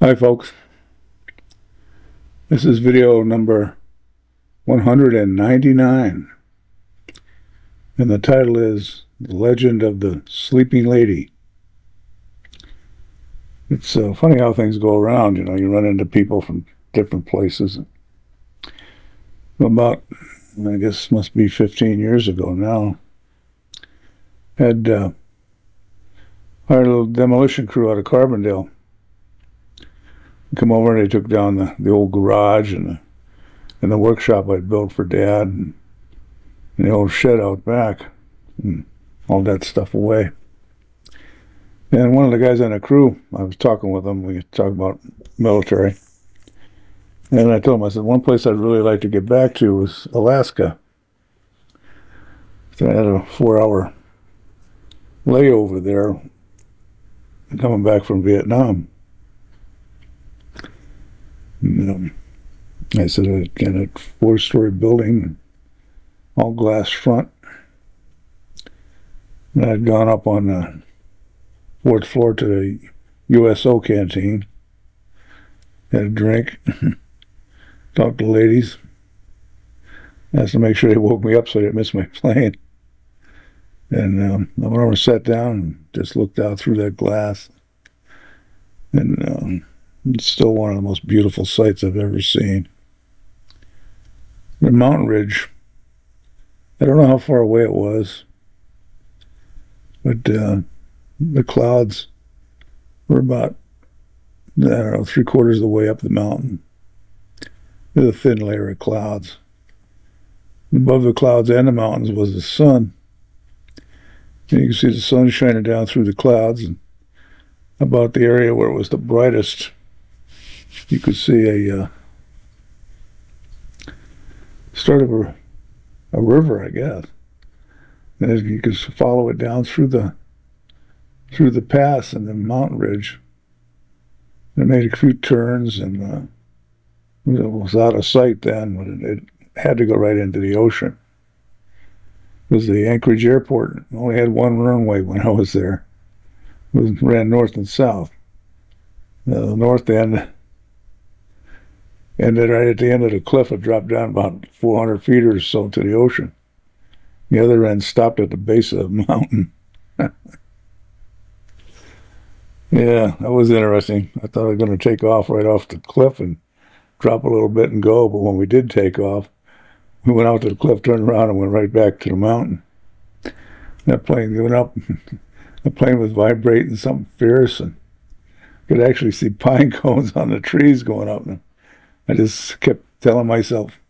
Hi folks, this is video number 199 and the title is The Legend of the Sleeping Lady. It's funny how things go around, you run into people from different places. About, I guess must be 15 years ago now, had hired a little demolition crew out of Carbondale. Come over and they took down the old garage and the workshop I'd built for Dad and the old shed out back and all that stuff away. And one of the guys on the crew, I was talking with him, we talked about military. And I told him, I said, one place I'd really like to get back to was Alaska. So I had a 4-hour layover there coming back from Vietnam. I said, again, a 4-story building, all glass front. And I'd gone up on the 4th floor to the USO canteen, had a drink, talked to ladies, asked to make sure they woke me up so I didn't miss my plane. And I went over and sat down and just looked out through that glass. And it's still one of the most beautiful sights I've ever seen. The mountain ridge, I don't know how far away it was, but the clouds were about, I don't know, 3/4 of the way up the mountain. There's a thin layer of clouds. Above the clouds and the mountains was the sun. And you can see the sun shining down through the clouds, and about the area where it was the brightest, you could see a start of a river, I guess. And you could follow it down through the pass and the mountain ridge. It made a few turns, and it was out of sight then, but it had to go right into the ocean. It was the Anchorage airport. It only had one runway when I was there. It ran north and south. The north end ended right at the end of the cliff. It dropped down about 400 feet or so to the ocean. The other end stopped at the base of the mountain. Yeah, that was interesting. I thought I was going to take off right off the cliff and drop a little bit and go, but when we did take off, we went out to the cliff, turned around, and went right back to the mountain. That plane went up. The plane was vibrating something fierce, and could actually see pine cones on the trees going up. And I just kept telling myself,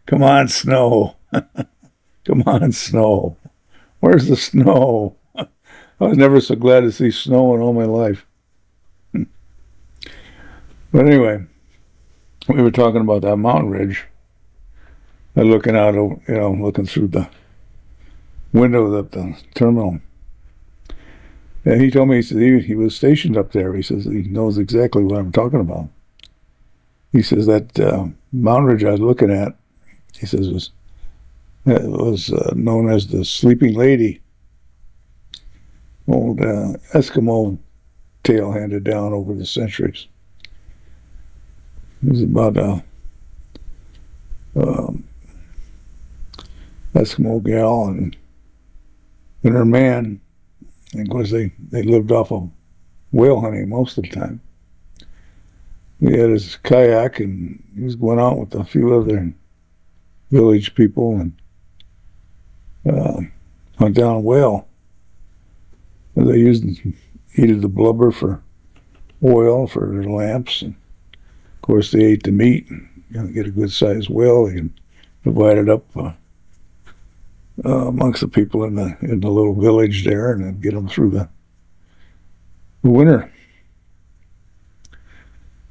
come on, snow. Come on, snow. Where's the snow? I was never so glad to see snow in all my life. But anyway, we were talking about that mountain ridge. I'm looking out, looking through the window of the terminal. And he told me, he said he was stationed up there. He says he knows exactly what I'm talking about. He says that mountain ridge I was looking at, he says, was known as the Sleeping Lady. Old Eskimo tale handed down over the centuries. It was about a Eskimo gal and her man. And of course, they lived off of whale hunting most of the time. He had his kayak, and he was going out with a few other village people and hunt down a whale. And they heated the blubber for oil for their lamps, and of course they ate the meat. And get a good sized whale, they can divide it up amongst the people in the little village there, and then get them through the winter.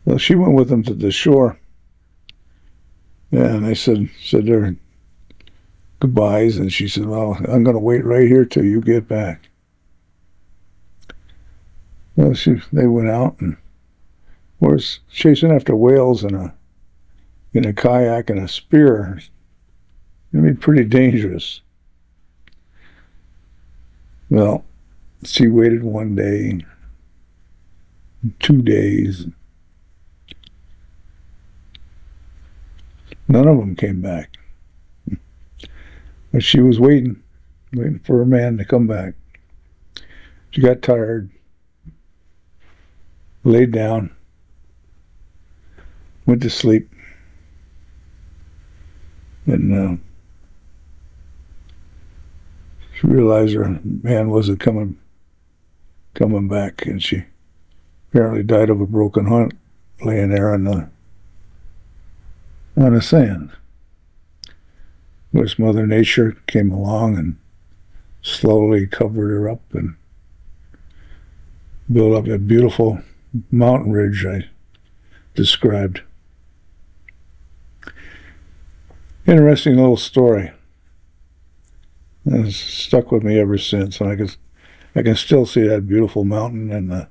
Well, she went with them to the shore, and they said their goodbyes, and she said, well, I'm going to wait right here till you get back. Well, they went out and was chasing after whales in a kayak and a spear. It'd be pretty dangerous. Well, she waited 1 day, 2 days, None of them came back. But she was waiting for a man to come back. She got tired, laid down, went to sleep, and she realized her man wasn't coming back, and she apparently died of a broken heart laying there on the sand. Of course, Mother Nature came along and slowly covered her up and built up that beautiful mountain ridge I described. Interesting little story. It's stuck with me ever since, and I can still see that beautiful mountain and the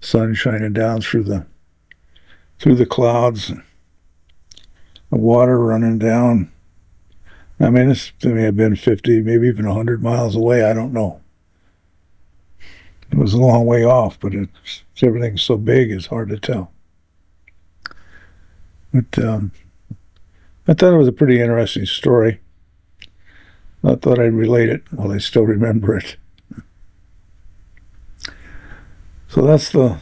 sun shining down through the clouds, and the water running down. I mean, this may have been 50, maybe even 100 miles away. I don't know. It was a long way off, but everything's so big, it's hard to tell. But I thought it was a pretty interesting story. I thought I'd relate it while I still remember it. So that's the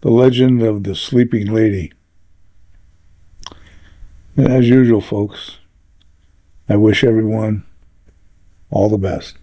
legend of the sleeping lady. And as usual, folks, I wish everyone all the best.